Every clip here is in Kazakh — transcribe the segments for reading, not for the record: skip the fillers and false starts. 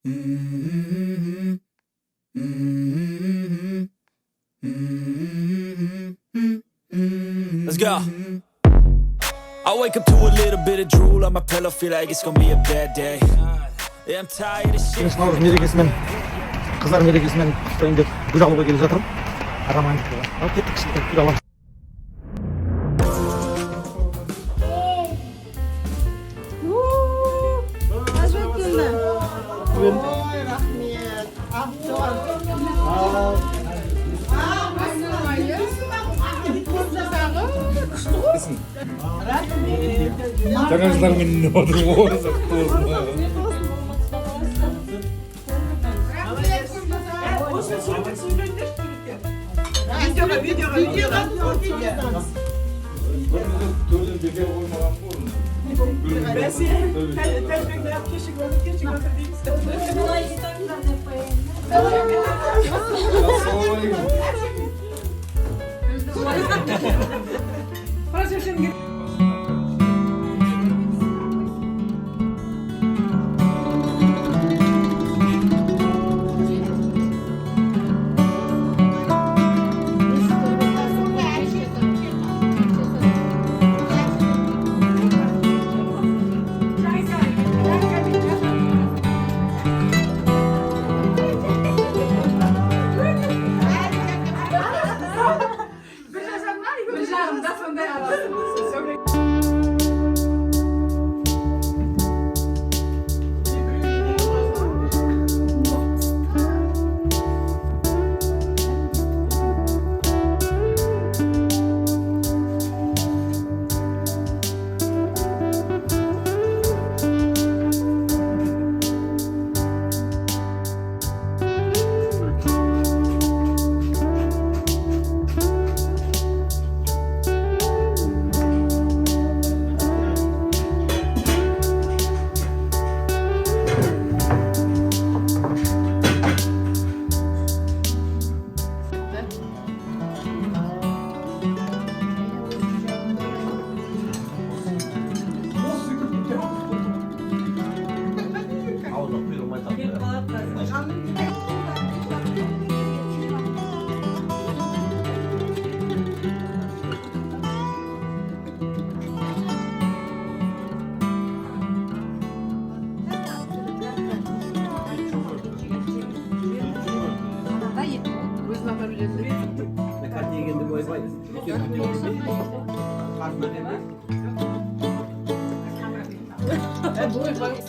Let's go. I wake up to a little bit of drool on my pillow, feel like it's gonna be a bad day. Yeah, I'm tired of shit. Наурыз мерекесімен, қыздар мерекесімен құттықтайын деп гүл алуға келіп жатырмын. Романтика. Ал кеттік кішкентай гүл аламыз. Ой, рахмет. Жаңа жылдармен не отырып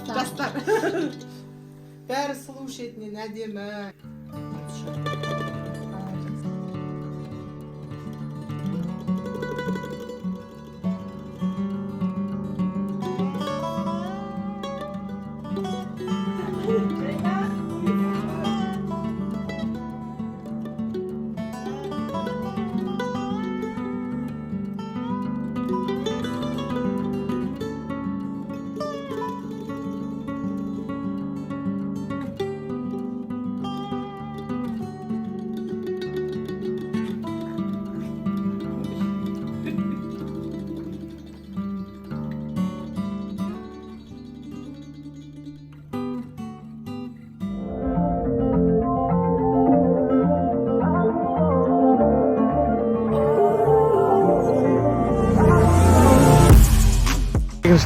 Жастар. Бәрі слушать-не, әдемі.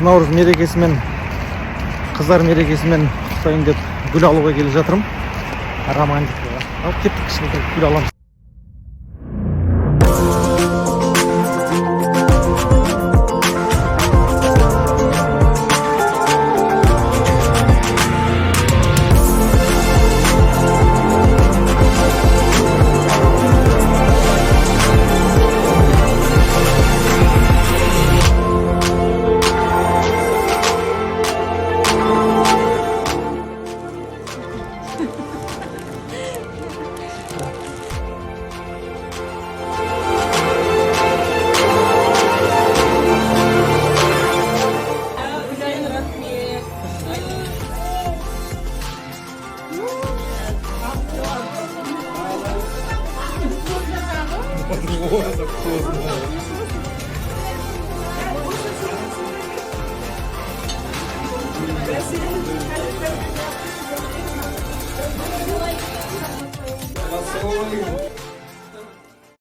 Наурыз мерекесімен, қыздар мерекесімен құттықтайын деп гүл алуға келіп жатырмын. Романтика. Ал кеттік кішкентай гүл аламыз. ой.